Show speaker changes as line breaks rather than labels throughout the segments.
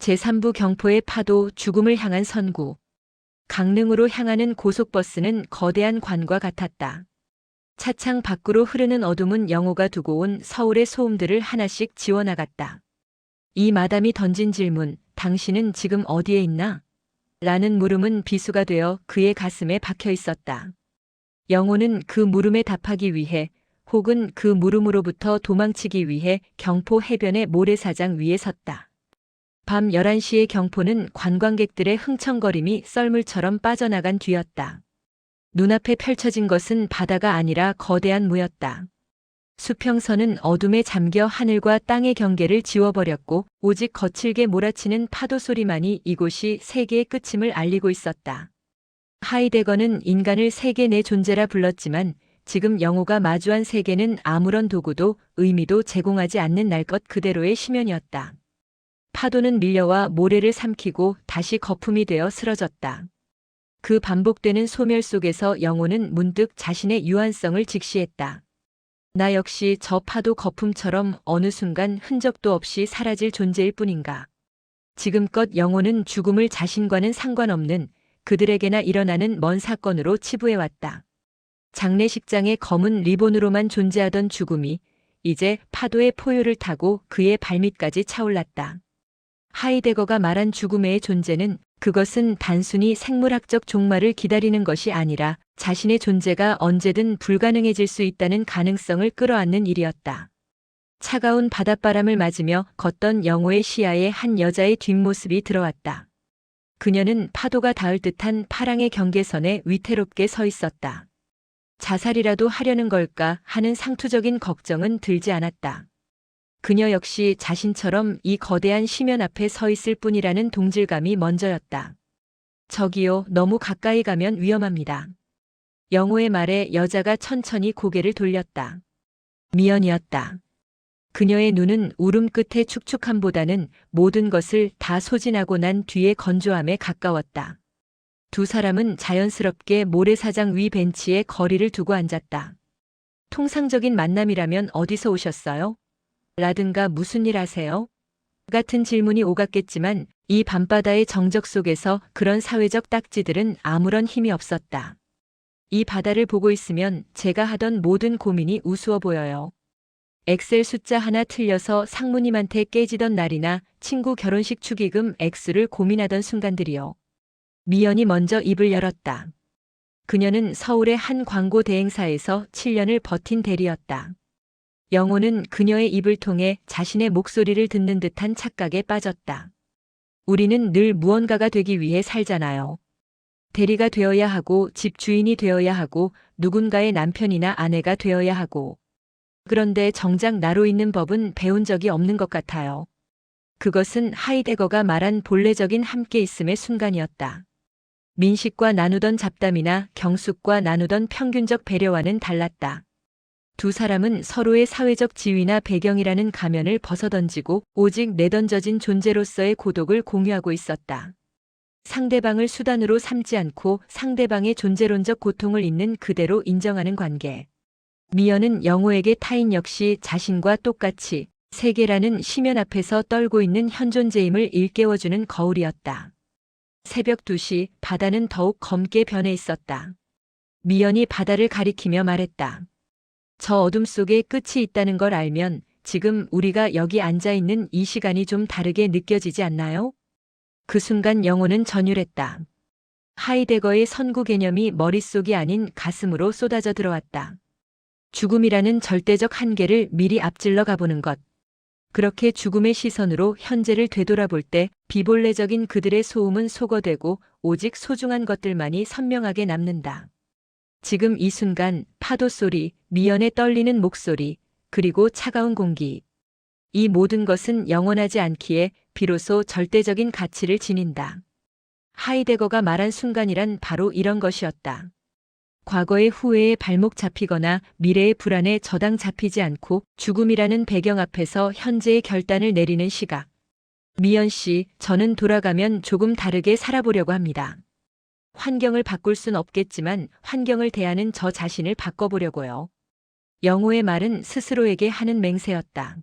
제3부 경포의 파도 죽음을 향한 선구. 강릉으로 향하는 고속버스는 거대한 관과 같았다. 차창 밖으로 흐르는 어둠은 영호가 두고 온 서울의 소음들을 하나씩 지워나갔다. 이 마담이 던진 질문, 당신은 지금 어디에 있나? 라는 물음은 비수가 되어 그의 가슴에 박혀 있었다. 영호는 그 물음에 답하기 위해 혹은 그 물음으로부터 도망치기 위해 경포 해변의 모래사장 위에 섰다. 밤 11시의 경포는 관광객들의 흥청거림이 썰물처럼 빠져나간 뒤였다. 눈앞에 펼쳐진 것은 바다가 아니라 거대한 무였다. 수평선은 어둠에 잠겨 하늘과 땅의 경계를 지워버렸고 오직 거칠게 몰아치는 파도 소리만이 이곳이 세계의 끝임을 알리고 있었다. 하이데거는 인간을 세계 내 존재라 불렀지만 지금 영호가 마주한 세계는 아무런 도구도 의미도 제공하지 않는 날 것 그대로의 심연이었다. 파도는 밀려와 모래를 삼키고 다시 거품이 되어 쓰러졌다. 그 반복되는 소멸 속에서 영호는 문득 자신의 유한성을 직시했다. 나 역시 저 파도 거품처럼 어느 순간 흔적도 없이 사라질 존재일 뿐인가. 지금껏 영호는 죽음을 자신과는 상관없는 그들에게나 일어나는 먼 사건으로 치부해왔다. 장례식장의 검은 리본으로만 존재하던 죽음이 이제 파도의 포효를 타고 그의 발밑까지 차올랐다. 하이데거가 말한 죽음의 존재는 그것은 단순히 생물학적 종말을 기다리는 것이 아니라 자신의 존재가 언제든 불가능해질 수 있다는 가능성을 끌어안는 일이었다. 차가운 바닷바람을 맞으며 걷던 영호의 시야에 한 여자의 뒷모습이 들어왔다. 그녀는 파도가 닿을 듯한 파랑의 경계선에 위태롭게 서 있었다. 자살이라도 하려는 걸까 하는 상투적인 걱정은 들지 않았다. 그녀 역시 자신처럼 이 거대한 심연 앞에 서 있을 뿐이라는 동질감이 먼저였다. 저기요, 너무 가까이 가면 위험합니다. 영호의 말에 여자가 천천히 고개를 돌렸다. 미연이었다. 그녀의 눈은 울음 끝의 축축함보다는 모든 것을 다 소진하고 난 뒤의 건조함에 가까웠다. 두 사람은 자연스럽게 모래사장 위 벤치에 거리를 두고 앉았다. 통상적인 만남이라면 어디서 오셨어요? 라든가 무슨 일 하세요? 같은 질문이 오갔겠지만 이 밤바다의 정적 속에서 그런 사회적 딱지들은 아무런 힘이 없었다. 이 바다를 보고 있으면 제가 하던 모든 고민이 우스워 보여요. 엑셀 숫자 하나 틀려서 상무님한테 깨지던 날이나 친구 결혼식 축의금 액수를 고민하던 순간들이요. 미연이 먼저 입을 열었다. 그녀는 서울의 한 광고 대행사에서 7년을 버틴 대리였다. 영호는 그녀의 입을 통해 자신의 목소리를 듣는 듯한 착각에 빠졌다. 우리는 늘 무언가가 되기 위해 살잖아요. 대리가 되어야 하고 집 주인이 되어야 하고 누군가의 남편이나 아내가 되어야 하고. 그런데 정작 나로 있는 법은 배운 적이 없는 것 같아요. 그것은 하이데거가 말한 본래적인 함께 있음의 순간이었다. 민식과 나누던 잡담이나 경숙과 나누던 평균적 배려와는 달랐다. 두 사람은 서로의 사회적 지위나 배경이라는 가면을 벗어던지고 오직 내던져진 존재로서의 고독을 공유하고 있었다. 상대방을 수단으로 삼지 않고 상대방의 존재론적 고통을 있는 그대로 인정하는 관계. 미연은 영호에게 타인 역시 자신과 똑같이 세계라는 심연 앞에서 떨고 있는 현존재임을 일깨워주는 거울이었다. 새벽 2시 바다는 더욱 검게 변해 있었다. 미연이 바다를 가리키며 말했다. 저 어둠 속에 끝이 있다는 걸 알면 지금 우리가 여기 앉아 있는 이 시간이 좀 다르게 느껴지지 않나요? 그 순간 영호는 전율했다. 하이데거의 선구 개념이 머릿속이 아닌 가슴으로 쏟아져 들어왔다. 죽음이라는 절대적 한계를 미리 앞질러 가보는 것. 그렇게 죽음의 시선으로 현재를 되돌아볼 때 비본래적인 그들의 소음은 소거되고 오직 소중한 것들만이 선명하게 남는다. 지금 이 순간 파도 소리, 미연의 떨리는 목소리, 그리고 차가운 공기. 이 모든 것은 영원하지 않기에 비로소 절대적인 가치를 지닌다. 하이데거가 말한 순간이란 바로 이런 것이었다. 과거의 후회에 발목 잡히거나 미래의 불안에 저당 잡히지 않고 죽음이라는 배경 앞에서 현재의 결단을 내리는 시각. 미연 씨, 저는 돌아가면 조금 다르게 살아보려고 합니다. 환경을 바꿀 순 없겠지만 환경을 대하는 저 자신을 바꿔보려고요. 영호의 말은 스스로에게 하는 맹세였다.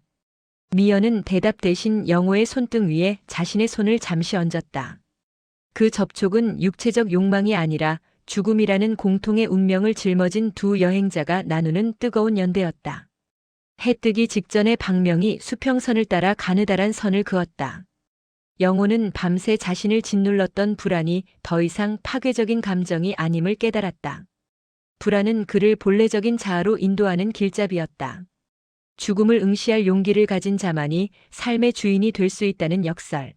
미연은 대답 대신 영호의 손등 위에 자신의 손을 잠시 얹었다. 그 접촉은 육체적 욕망이 아니라 죽음이라는 공통의 운명을 짊어진 두 여행자가 나누는 뜨거운 연대였다. 해 뜨기 직전에 박명이 수평선을 따라 가느다란 선을 그었다. 영호는 밤새 자신을 짓눌렀던 불안이 더 이상 파괴적인 감정이 아님을 깨달았다. 불안은 그를 본래적인 자아로 인도하는 길잡이였다. 죽음을 응시할 용기를 가진 자만이 삶의 주인이 될 수 있다는 역설.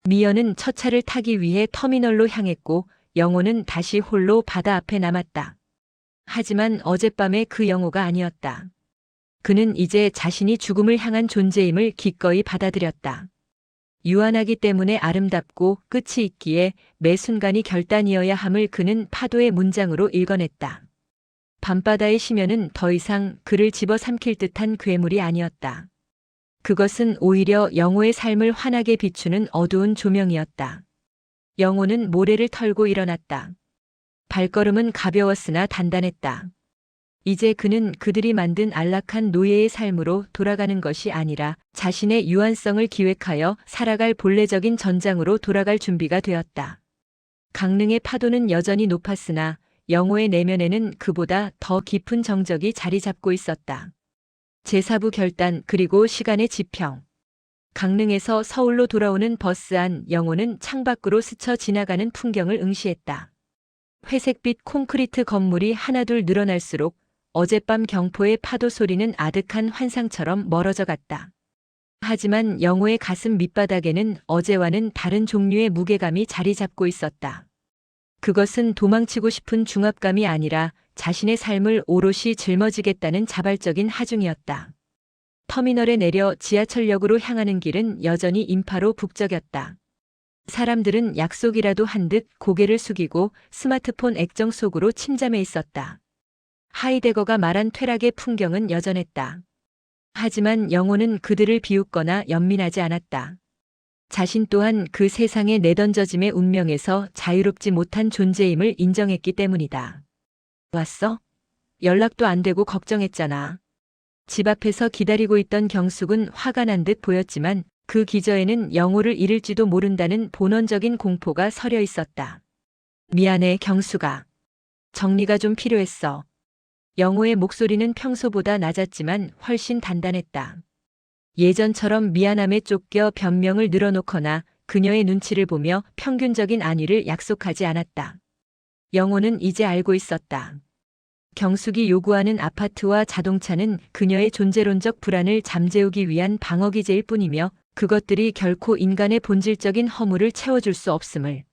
미연은 첫 차를 타기 위해 터미널로 향했고 영호는 다시 홀로 바다 앞에 남았다. 하지만 어젯밤의 그 영호가 아니었다. 그는 이제 자신이 죽음을 향한 존재임을 기꺼이 받아들였다. 유한하기 때문에 아름답고 끝이 있기에 매 순간이 결단이어야 함을 그는 파도의 문장으로 읽어냈다. 밤바다의 심연은 더 이상 그를 집어삼킬 듯한 괴물이 아니었다. 그것은 오히려 영호의 삶을 환하게 비추는 어두운 조명이었다. 영호는 모래를 털고 일어났다. 발걸음은 가벼웠으나 단단했다. 이제 그는 그들이 만든 안락한 노예의 삶으로 돌아가는 것이 아니라 자신의 유한성을 기획하여 살아갈 본래적인 전장으로 돌아갈 준비가 되었다. 강릉의 파도는 여전히 높았으나 영호의 내면에는 그보다 더 깊은 정적이 자리 잡고 있었다. 제4부 결단 그리고 시간의 지평. 강릉에서 서울로 돌아오는 버스 안 영호는 창밖으로 스쳐 지나가는 풍경을 응시했다. 회색빛 콘크리트 건물이 하나둘 늘어날수록 어젯밤 경포의 파도 소리는 아득한 환상처럼 멀어져 갔다. 하지만 영호의 가슴 밑바닥에는 어제와는 다른 종류의 무게감이 자리 잡고 있었다. 그것은 도망치고 싶은 중압감이 아니라 자신의 삶을 오롯이 짊어지겠다는 자발적인 하중이었다. 터미널에 내려 지하철역으로 향하는 길은 여전히 인파로 북적였다. 사람들은 약속이라도 한 듯 고개를 숙이고 스마트폰 액정 속으로 침잠해 있었다. 하이데거가 말한 퇴락의 풍경은 여전했다. 하지만 영호는 그들을 비웃거나 연민하지 않았다. 자신 또한 그 세상의 내던져짐의 운명에서 자유롭지 못한 존재임을 인정했기 때문이다. 왔어? 연락도 안 되고 걱정했잖아. 집 앞에서 기다리고 있던 경숙은 화가 난 듯 보였지만 그 기저에는 영호를 잃을지도 모른다는 본원적인 공포가 서려 있었다. 미안해, 경숙아. 정리가 좀 필요했어. 영호의 목소리는 평소보다 낮았지만 훨씬 단단했다. 예전처럼 미안함에 쫓겨 변명을 늘어놓거나 그녀의 눈치를 보며 평균적인 안위를 약속하지 않았다. 영호는 이제 알고 있었다. 경숙이 요구하는 아파트와 자동차는 그녀의 존재론적 불안을 잠재우기 위한 방어기제일 뿐이며 그것들이 결코 인간의 본질적인 허물을 채워줄 수 없음을.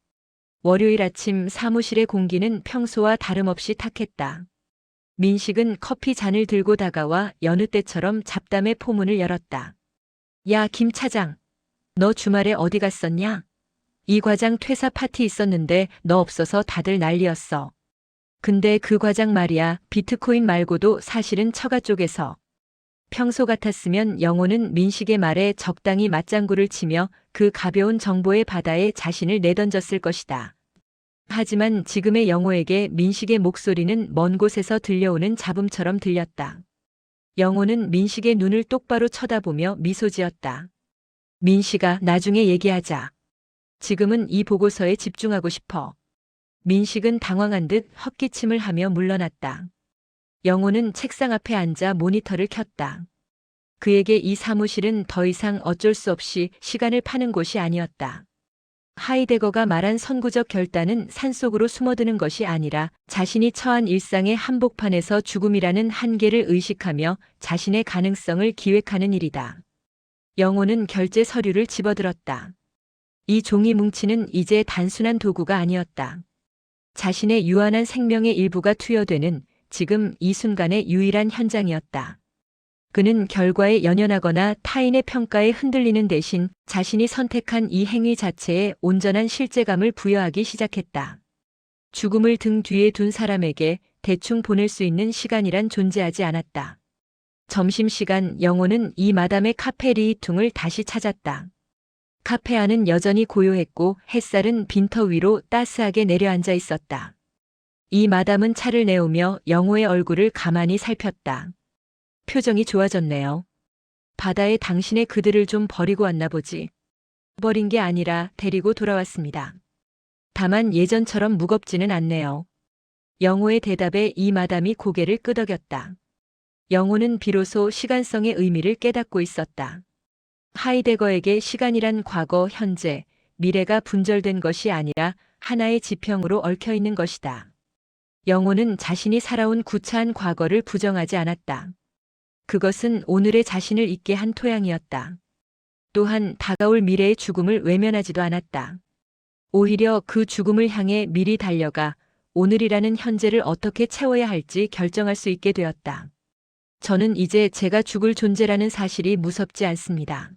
월요일 아침 사무실의 공기는 평소와 다름없이 탁했다. 민식은 커피 잔을 들고 다가와 여느 때처럼 잡담의 포문을 열었다. 야, 김 차장. 너 주말에 어디 갔었냐? 이 과장 퇴사 파티 있었는데 너 없어서 다들 난리였어. 근데 그 과장 말이야, 비트코인 말고도 사실은 처가 쪽에서. 평소 같았으면 영호는 민식의 말에 적당히 맞장구를 치며 그 가벼운 정보의 바다에 자신을 내던졌을 것이다. 하지만 지금의 영호에게 민식의 목소리는 먼 곳에서 들려오는 잡음처럼 들렸다. 영호는 민식의 눈을 똑바로 쳐다보며 미소 지었다. 민식아, 나중에 얘기하자. 지금은 이 보고서에 집중하고 싶어. 민식은 당황한 듯 헛기침을 하며 물러났다. 영호는 책상 앞에 앉아 모니터를 켰다. 그에게 이 사무실은 더 이상 어쩔 수 없이 시간을 파는 곳이 아니었다. 하이데거가 말한 선구적 결단은 산속으로 숨어드는 것이 아니라 자신이 처한 일상의 한복판에서 죽음이라는 한계를 의식하며 자신의 가능성을 기획하는 일이다. 영호는 결제 서류를 집어들었다. 이 종이 뭉치는 이제 단순한 도구가 아니었다. 자신의 유한한 생명의 일부가 투여되는 지금 이 순간의 유일한 현장이었다. 그는 결과에 연연하거나 타인의 평가에 흔들리는 대신 자신이 선택한 이 행위 자체에 온전한 실제감을 부여하기 시작했다. 죽음을 등 뒤에 둔 사람에게 대충 보낼 수 있는 시간이란 존재하지 않았다. 점심시간 영호는 이 마담의 카페 리히퉁을 다시 찾았다. 카페 안은 여전히 고요했고 햇살은 빈터 위로 따스하게 내려앉아 있었다. 이 마담은 차를 내오며 영호의 얼굴을 가만히 살폈다. 표정이 좋아졌네요. 바다에 당신의 그들을 좀 버리고 왔나 보지. 버린 게 아니라 데리고 돌아왔습니다. 다만 예전처럼 무겁지는 않네요. 영호의 대답에 이 마담이 고개를 끄덕였다. 영호는 비로소 시간성의 의미를 깨닫고 있었다. 하이데거에게 시간이란 과거, 현재, 미래가 분절된 것이 아니라 하나의 지평으로 얽혀 있는 것이다. 영호는 자신이 살아온 구차한 과거를 부정하지 않았다. 그것은 오늘의 자신을 있게 한 토양이었다. 또한 다가올 미래의 죽음을 외면하지도 않았다. 오히려 그 죽음을 향해 미리 달려가 오늘이라는 현재를 어떻게 채워야 할지 결정할 수 있게 되었다. 저는 이제 제가 죽을 존재라는 사실이 무섭지 않습니다.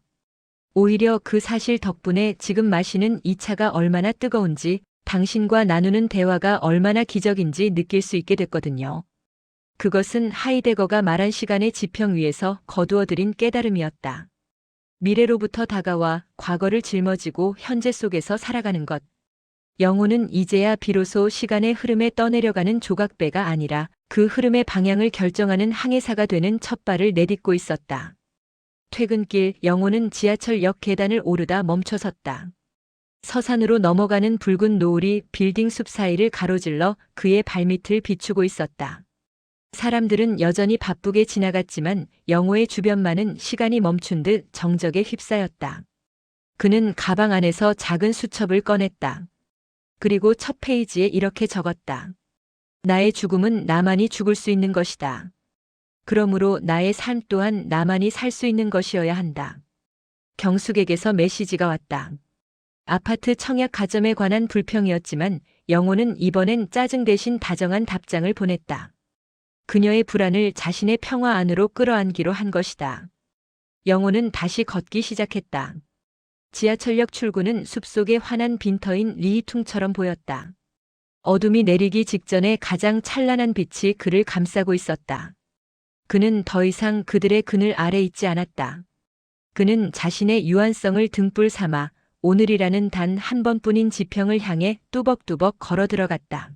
오히려 그 사실 덕분에 지금 마시는 이 차가 얼마나 뜨거운지, 당신과 나누는 대화가 얼마나 기적인지 느낄 수 있게 됐거든요. 그것은 하이데거가 말한 시간의 지평 위에서 거두어들인 깨달음이었다. 미래로부터 다가와 과거를 짊어지고 현재 속에서 살아가는 것. 영호는 이제야 비로소 시간의 흐름에 떠내려가는 조각배가 아니라 그 흐름의 방향을 결정하는 항해사가 되는 첫 발을 내딛고 있었다. 퇴근길 영호는 지하철역 계단을 오르다 멈춰섰다. 서산으로 넘어가는 붉은 노을이 빌딩 숲 사이를 가로질러 그의 발밑을 비추고 있었다. 사람들은 여전히 바쁘게 지나갔지만 영호의 주변만은 시간이 멈춘 듯 정적에 휩싸였다. 그는 가방 안에서 작은 수첩을 꺼냈다. 그리고 첫 페이지에 이렇게 적었다. 나의 죽음은 나만이 죽을 수 있는 것이다. 그러므로 나의 삶 또한 나만이 살 수 있는 것이어야 한다. 경숙에게서 메시지가 왔다. 아파트 청약 가점에 관한 불평이었지만 영호는 이번엔 짜증 대신 다정한 답장을 보냈다. 그녀의 불안을 자신의 평화 안으로 끌어안기로 한 것이다. 영호는 다시 걷기 시작했다. 지하철역 출구는 숲속의 환한 빈터인 리히퉁처럼 보였다. 어둠이 내리기 직전에 가장 찬란한 빛이 그를 감싸고 있었다. 그는 더 이상 그들의 그늘 아래 있지 않았다. 그는 자신의 유한성을 등불 삼아 오늘이라는 단 한 번뿐인 지평을 향해 뚜벅뚜벅 걸어 들어갔다.